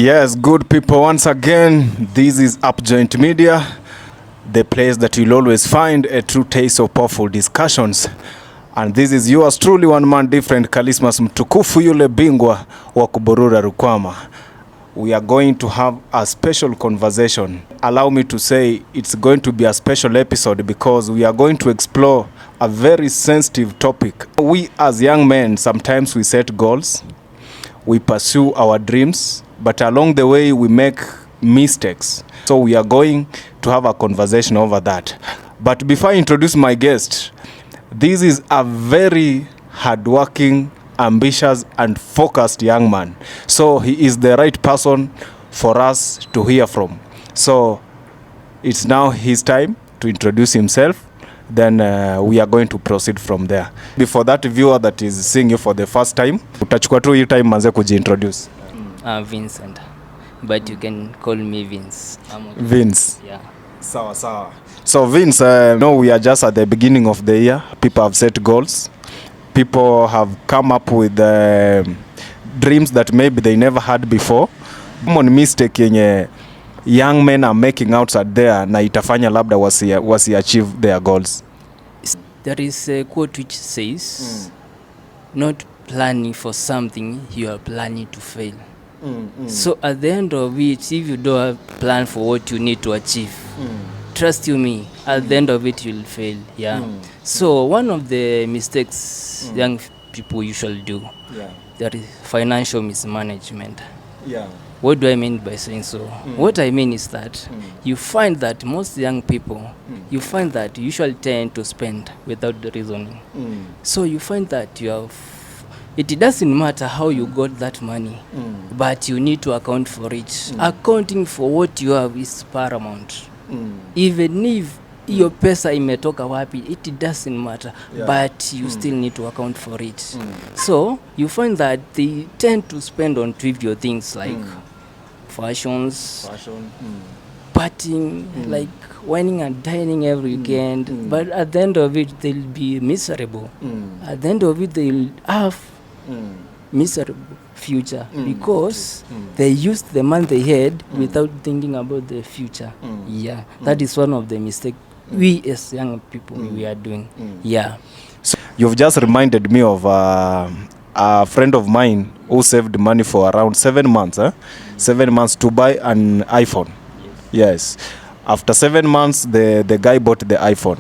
Yes, good people, once again, this is Upjoint Media, the place that you'll always find a true taste of powerful discussions. And this is yours truly, one man different, Kalismas mtukufu yule bingwa wa kuburura rukwama. We are going to have a special conversation. Allow me to say it's going to be a special episode because we are going to explore a very sensitive topic. We as young men, sometimes we set goals, we pursue our dreams, but along the way we make mistakes. So we are going to have a conversation over that. But before I introduce my guest, this is a very hardworking, ambitious and focused young man. So he is the right person for us to hear from. So it's now his time to introduce himself. Then we are going to proceed from there. Before that, viewer that is seeing you for the first time, utachukua tu hii time manze kujiintroduce. Vincent, but you can call me Vince. Vince. Yeah. Sawa. So Vince, no, we are just at the beginning of the year. People have set goals. People have come up with dreams that maybe they never had before. Common mistake yenye young men are making outside there na itafanya labda wasi achieve their goals. There is a quote which says, not planning for something, you are planning to fail. So at the end of it, if you don't have plan for what you need to achieve, trust you me, at the end of it you'll fail. So one of the mistakes young people usually do, there is financial mismanagement. What do I mean by saying so? What I mean is that you find that most young people, you find that you usually tend to spend without the reasoning. So you find that you have, it doesn't matter how you got that money, but you need to account for it. Accounting for what you have is paramount. Even if your pesa imetoka wapi, it doesn't matter, but you still need to account for it. So you find that they tend to spend on trivial things like fashion, partying, like whining and dining every weekend, but at the end of it they'll be miserable. At the end of it they'll have miserable future because they used the money they had without thinking about the future. That is one of the mistakes we as young people we are doing. So you've just reminded me of a friend of mine who saved money for around 7 months 7 months to buy an iPhone. Yes, after 7 months the guy bought the iPhone,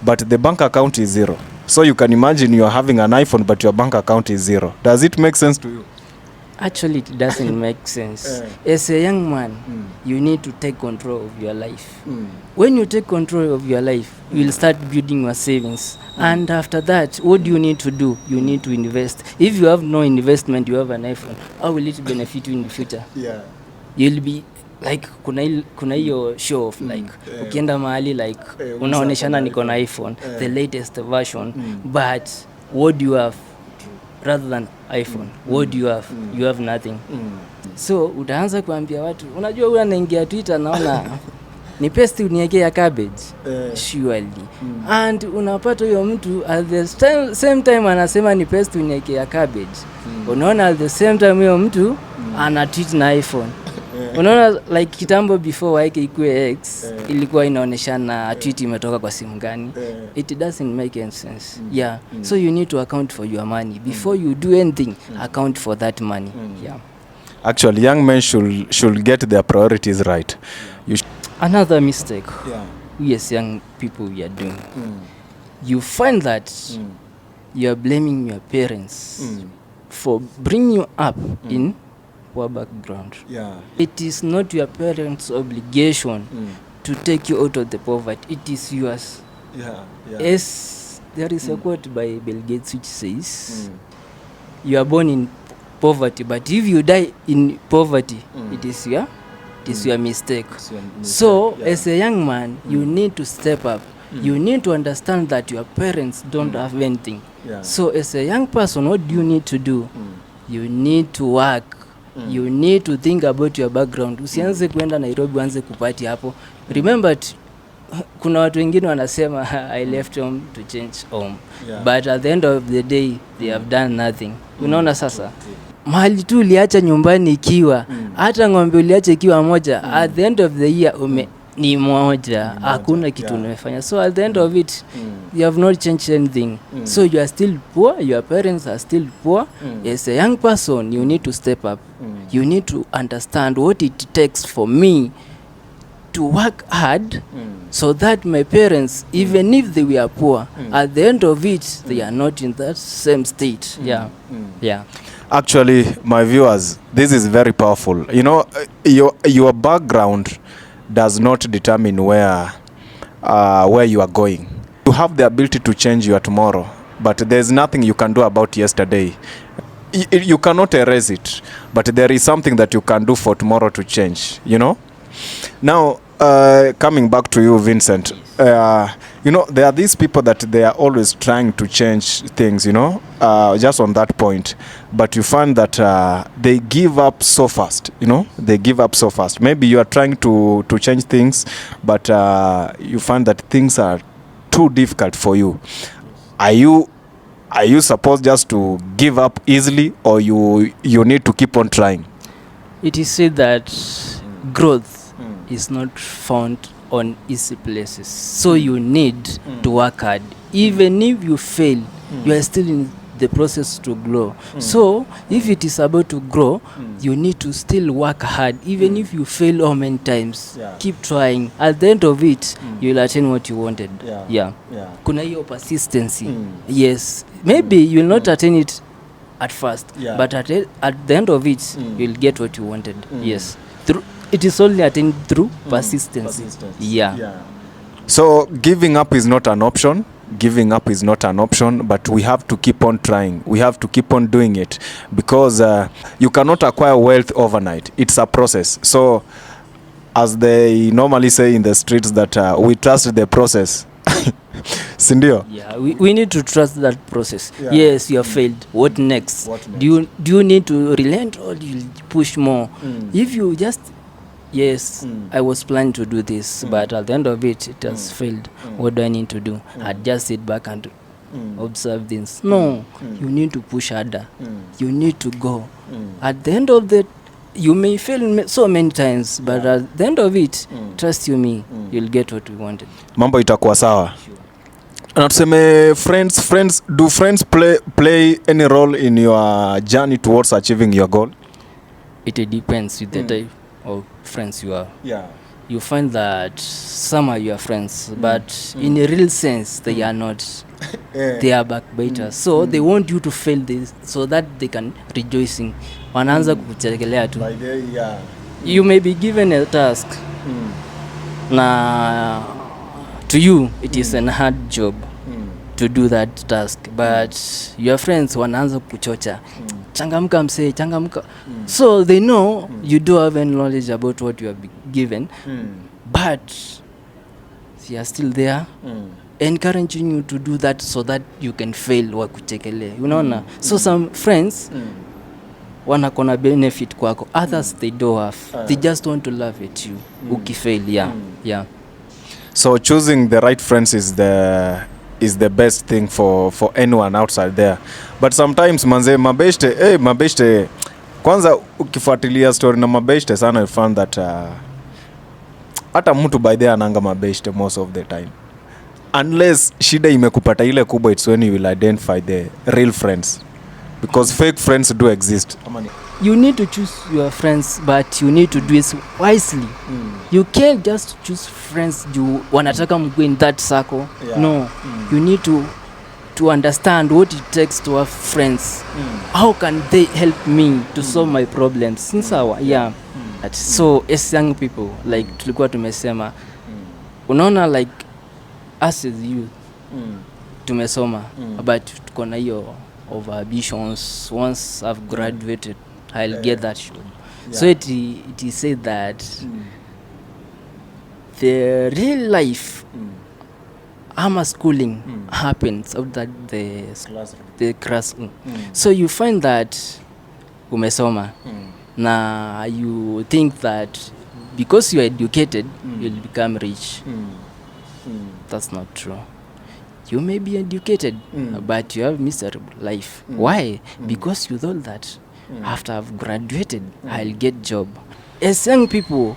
but the bank account is zero. So you can imagine you're having an iPhone but your bank account is zero. Does it make sense to you? Actually, it doesn't make sense. As a young man, you need to take control of your life. When you take control of your life, you will start building your savings. And after that, what do you need to do? You need to invest. If you have no investment, you have an iPhone, how will it benefit you in the future? You'll be like kuna hiyo show of like ukienda mahali like unaoneshana niko na iPhone, the latest version, but what do you have rather than iPhone? What do you have? You have nothing. So utaanza kuambia watu, unajua huyu anaingia Twitter naona ni paste uniwekea cabbage surely, and unapata huyo mtu at the same time anasema ni paste uniwekea cabbage. Unaona at the same time huyo mtu ana tweet na iPhone. Unaona like kitambo before yake ikuwe X ilikuwa inaoneshana tweet imetoka kwa simu gani. It doesn't make any sense. So you need to account for your money before you do anything. Account for that money. Actually, young men should get their priorities right. Another mistake we as young people we are doing, you find that you are blaming your parents for bringing you up in poor background. It is not your parents' obligation to take you out of the poverty. It is yours. As there is a quote by Bill Gates which says, you are born in poverty, but if you die in poverty, it is your mistake. So as a young man, you need to step up. You need to understand that your parents don't have anything. So as a young person, what do you need to do? You need to work. You need to think about your background. Usianze kuenda Nairobi uanze kupati hapo. Remember kuna watu wengine wanasema I left home to change home. But at the end of the day they have done nothing. Unaona sasa? mahali tu uliacha nyumbani ikiwa hata ng'ombe uliacha ikiwa moja, at the end of the year ni moja, hakuna kitu umefanya. So at the end of it you have not changed anything. So you are still poor, your parents are still poor. As a young person, you need to step up. You need to understand what it takes for me to work hard so that my parents, even if they were poor, at the end of it they are not in that same state. Yeah. Actually, my viewers, this is very powerful. You know, your background does not determine where you are going. You have the ability to change your tomorrow, but there's nothing you can do about yesterday. You cannot erase it, but there is something that you can do for tomorrow to change, you know. Now, coming back to you, Vincent, you know, there are these people that they are always trying to change things, you know, just on that point, but you find that they give up so fast, you know, they give up so fast. Maybe you are trying to change things, but you find that things are too difficult for you. Are you supposed just to give up easily, or you need to keep on trying? It is said that growth is not found on easy places, so you need to work hard. Even if you fail, you are still in the process to grow. So if it is about to grow, you need to still work hard. Even if you fail how many times, keep trying. At the end of it, you will attain what you wanted. Kuna hiyo persistency. Yes, maybe you will not attain it at first, but at the end of it, you will get what you wanted. Yes, it is only attained through persistence. So giving up is not an option. Giving up is not an option, but we have to keep on trying. We have to keep on doing it, because you cannot acquire wealth overnight. It's a process. So as they normally say in the streets, that we trust the process. Sindio? Yeah, we need to trust that process. Yes, you have failed. What next? Do you need to relent, or do you push more? If you just I was planning to do this, but at the end of it, it has failed. What do I need to do? I just sit back and observe things. No, you need to push harder. You need to go. At the end of that, you may fail so many times, but at the end of it, trust you me, you'll get what we wanted. Mambo itakuwa sawa. Na tuseme friends, do friends play any role in your journey towards achieving your goal? It depends with the type of friends you are. You find that some are your friends, but in a real sense they are not. They are backbiters. So they want you to fail this so that they can rejoicing. Wanaanza kukuchekelea tu. You may be given a task. Na to you it is a hard job to do that task, but your friends wanaanza kuchocha. Changamka msee, changamka. So they know you do have any knowledge about what you have been given, but they are still there encouraging you to do that so that you can fail, wakuchekele. Unaona? So some friends wanakona benefit kwako, others they don't have. They just want to laugh at you ukifail. So choosing the right friends is the best thing for anyone outside there. But sometimes manze mabeshte kwanza ukifuatilia story na mabeshte sana, you find that hata mtu by there ananga mabeshte most of the time, unless shida imekupata ile kubwa, it's when you will identify the real friends, because fake friends do exist. You need to choose your friends, but you need to do it wisely. You can't just choose friends you wanataka mkue in that circle. No, you need to understand what it takes to have friends. How can they help me to solve my problems? Since so as young people, like tulikuwa tumesema, unaona, like us as youth, tumesoma, but tuko na hiyo of ambitions. Once I've graduated, I'll get that job. So it is said that the real life schooling happens outside the classroom. So you find that umesoma na you think that because you are educated you'll become rich. That's not true. You may be educated but you have miserable life. Why? Because you thought that after I've graduated, I'll get job. As young people,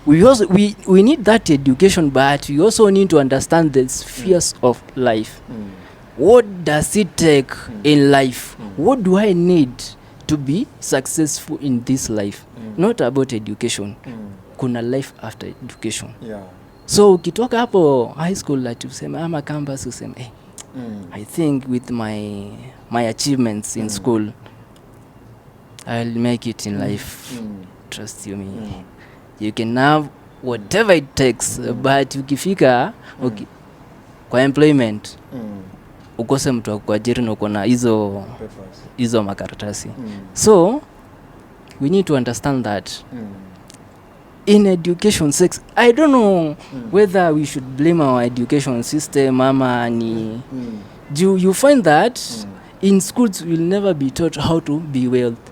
we need that education, but we also need to understand the spheres of life. What does it take in life? What do I need to be successful in this life? Not about education. Kuna life after education. So ukitoka hapo high school ati useme ama campus useme I think with my achievements in school I'll make it in life. Trust you me. You can have whatever it takes, but ukifika kwa employment ukose mtu wa kuajiri na uko na hizo makaratasi. So we need to understand that in education sex, I don't know whether we should blame our education system ama ni you find that in schools we'll never be taught how to be wealthy.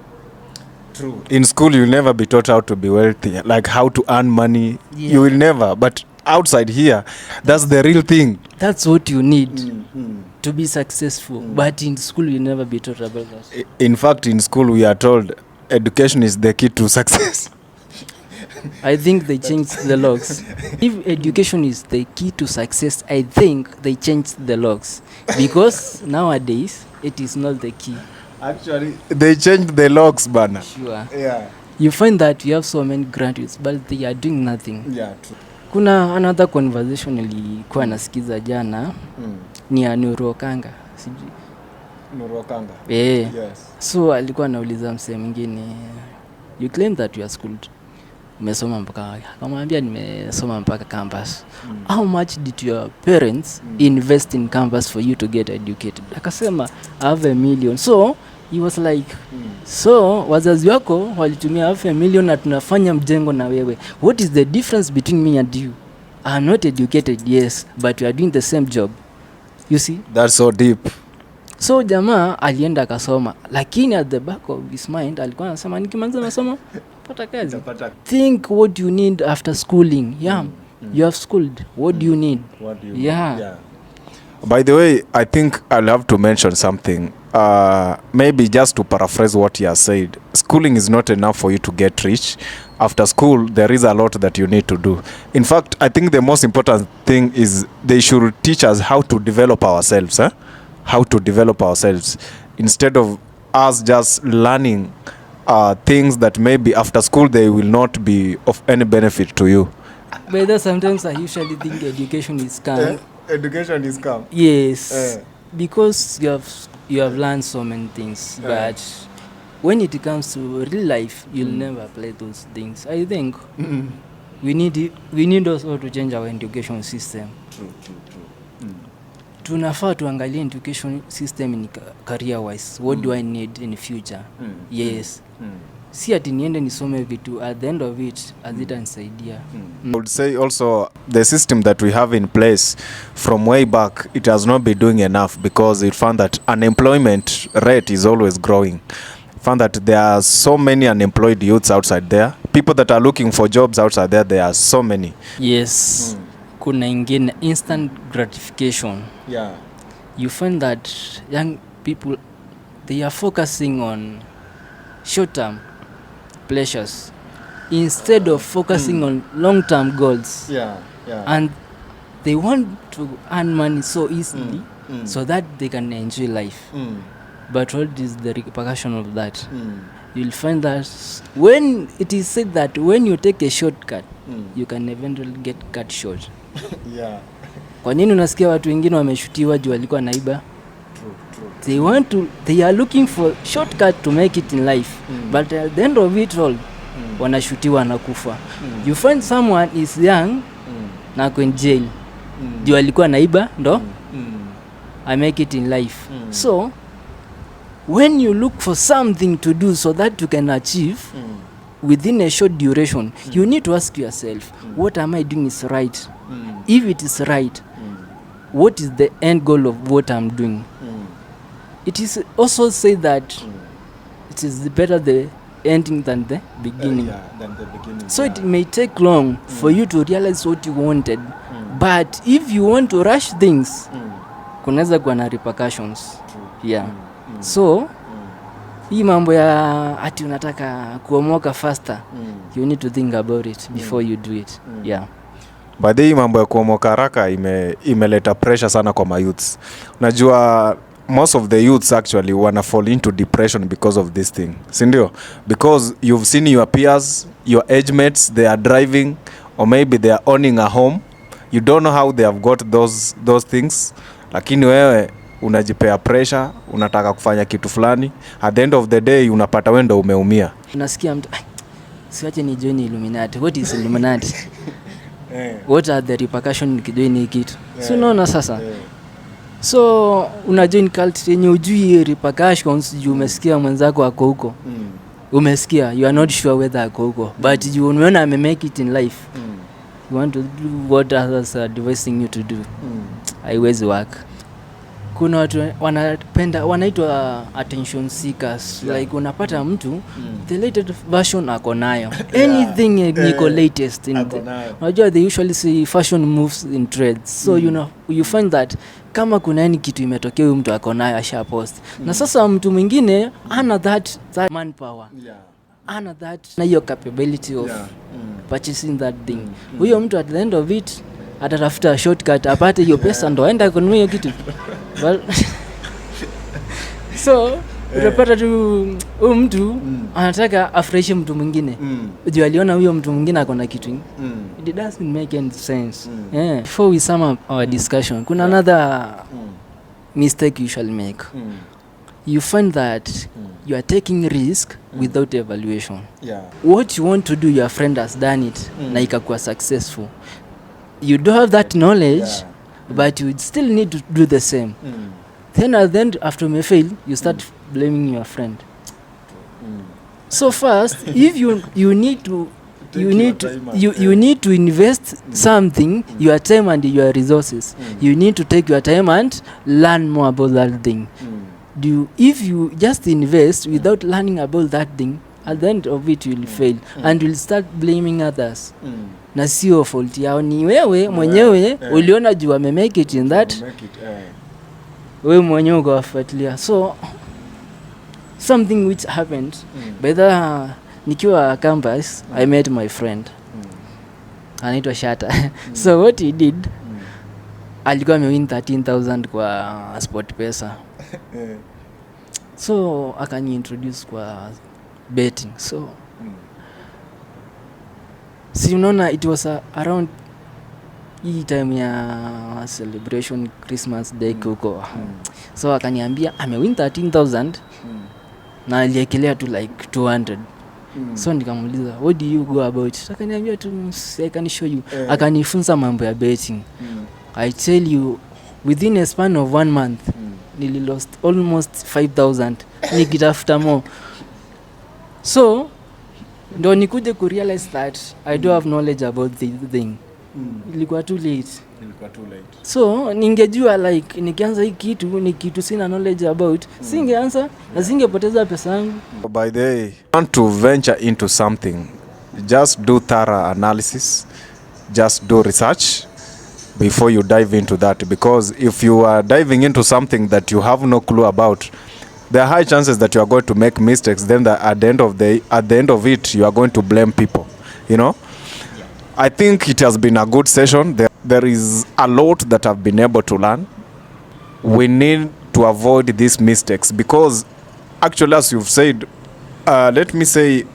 True. In school you'll never be taught how to be wealthy, like how to earn money. You will never, but outside here that's the real thing. That's what you need to be successful, but in school you'll never be taught about that. In fact, in school we are told education is the key to success. I think they changed the logs. If education is the key to success, I think they changed the logs, because nowadays it is not the key. Actually, they changed the logs, bana. Sure. Yeah. You find that we have so many graduates, but they are doing nothing. Yeah, true. Kuna another conversation nilikuwa nasikiza jana, ni ya Nuru Okanga. Sijui. Nuru Okanga. Yes. So alikuwa anauliza msee mwingine, you claim that you are schooled. Umesoma mpaka, akamwambia nimesoma mpaka campus. How much did your parents invest in campus for you to get educated? Akasema I have $1 million. So he was like, so wazazi wako walitumia $500,000 na tunafanya mjengo na wewe. What is the difference between me and you? I'm not educated, yes, but we are doing the same job. You see? That's so deep. So jamaa alienda akasoma, lakini at the back of his mind alikuwa anasema nikimaliza masomo pata kazi. Think what you need after schooling. You have schooled. What do you need? By the way, I think I'll have to mention something. Maybe just to paraphrase what you have said, schooling is not enough for you to get rich. After school, there is a lot that you need to do. In fact, I think the most important thing is they should teach us how to develop ourselves. How to develop ourselves instead of us just learning things that maybe after school they will not be of any benefit to you. But sometimes I usually think education is scam. Education is scam. Yes, because you have learned so many things, but when it comes to real life, you'll never apply those things. I think we need also to change our education system. True. Tunafaa tuangalie education system in career wise. What do I need in the future? Yes. Si ati niende nisome vitu at the end of it hazitanisaidia. I would say also the system that we have in place from way back, it has not been doing enough, because it found that unemployment rate is always growing. Found that there are so many unemployed youths outside there. People that are looking for jobs outside there are so many. Yes. Kuna ingine instant gratification. You find that young people, they are focusing on short-term pleasures instead of focusing on long-term goals. And they want to earn money so easily so that they can enjoy life. But what is the repercussion of that? You'll find that when it is said that when you take a shortcut, you can eventually get cut short. Kwa nini unasikia watu wengine wameshutiwa juu walikuwa naiba? They are looking for shortcut to make it in life, but at the end of it all wanashutiwa na kufa. You find someone is young na ako in jail juu alikuwa naiba ndo I make it in life. So when you look for something to do so that you can achieve within a short duration, you need to ask yourself, what am I doing is right? If it is right, what is the end goal of what I'm doing? It is also said that it is better the ending than the beginning. So it may take long for you to realize what you wanted, but if you want to rush things, kunaweza kuwa na repercussions. So hii mambo ya ati unataka kuomoka faster, you need to think about it before you do it. Yeah. By the way, mambo ya kuomoka haraka imeleta pressure sana kwa mayouths. Unajua most of the youths actually wanna fall into depression because of this thing, sindio? Because you've seen your peers, your age mates, they are driving or maybe they are owning a home. You don't know how they have got those things, lakini wewe unajipea pressure, unataka kufanya kitu fulani, at the end of the day unapata wendo umeumia. Unasikia mtu siwache ni join Illuminati. What is Illuminati? What are the repercussions nikijoin hii kitu? So unaona sasa. So unajoin cult yenye ujui repercussions juu umesikia mwenzako ako huko. Umesikia, you are not sure whether ako huko, but you umeona ame make it in life. You want to do what others are advising you to do. Haiwezi work. Kuna watu wanapenda wanaitwa attention seekers. Like unapata mtu the latest version ako nayo. Anything niko latest in the, unajua they usually say fashion moves in trends. So you find that kama kuna any kitu imetokea huyu mtu ako nayo asha post. Na sasa mtu mwingine ana that manpower. Ana that na hiyo capability of purchasing that thing. Huyo mtu at the end of it atatafuta shortcut apate hiyo pesa ndo aenda kununua hiyo kitu. Well, so utapata tu huyu mtu anataka afresh mtu mwingine. Juu aliona huyo mtu mwingine ako na kitu. It doesn't make any sense. Before we sum up our discussion, kuna another mistake you shall make. You find that you are taking risk without evaluation. What you want to do, your friend has done it na ikakuwa successful. You don't have that knowledge, but you still need to do the same. Then at the end, after you fail, you start blaming your friend. So first, if you need to invest something, your time and your resources. You need to take your time and learn more about that thing. If you just invest without learning about that thing, at the end of it you will fail and you will start blaming others. Na sio fault yao, ni wewe mwenyewe uliona juu ame make it in that. Wewe mwenyewe ukawafuatilia. So something which happened by the nikiwa campus, I met my friend. Anaitwa Shata. So what he did, alikuwa amewin 13,000 kwa SportPesa. So akani introduce kwa betting. So si unaona it was around hii time ya celebration Christmas day huko. So akaniambia amewin 13,000 na aliekelea tu like 200. So nikamuuliza what do you go about? Akaniambia tu I can show you. Akanifunza mambo ya betting. I tell you within a span of 1 month nili lost almost 5,000 nikitafuta more. So ndo nikuje kurealize that I don't have knowledge about the thing. Ilikuwa too late. So ningejua like nikianza hii kitu ni kitu sina knowledge about, singeanza na singepoteza pesa yangu. By the way, want to venture into something, just do thorough analysis, just do research before you dive into that, because if you are diving into something that you have no clue about, there are high chances that you are going to make mistakes. Then at the end of it, you are going to blame people. You know, I think it has been a good session. There is a lot that I've been able to learn. We need to avoid these mistakes because, actually, as you've said, let me say,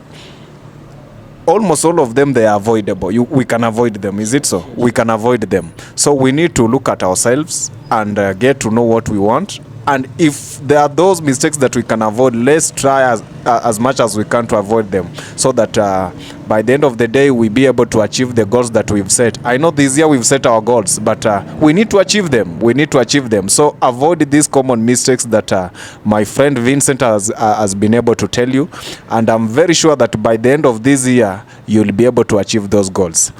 almost all of them, they are avoidable. We can avoid them. Is it so? We can avoid them. So we need to look at ourselves and get to know what we want. And if there are those mistakes that we can avoid, let's try as much as we can to avoid them, so that by the end of the day we be able to achieve the goals that we've set. I know this year we've set our goals, but we need to achieve them. So avoid these common mistakes that my friend Vincent has been able to tell you, and I'm very sure that by the end of this year you'll be able to achieve those goals.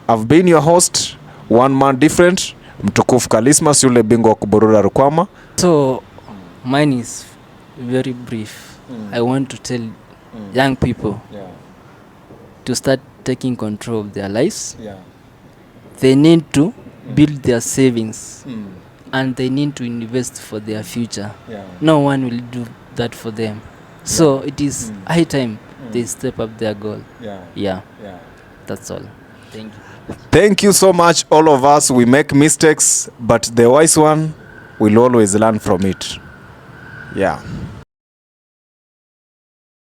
I've been your host, one man different, Mtukufu Kalismas, yule bingwa wa kuburura rukwama. So mine is very brief. I want to tell young people to start taking control of their lives. They need to build their savings and they need to invest for their future. No one will do that for them. So it is high time they step up their goal. Yeah, that's all. Thank you. Thank you so much. All of us, we make mistakes, but the wise one will always learn from it. Yeah.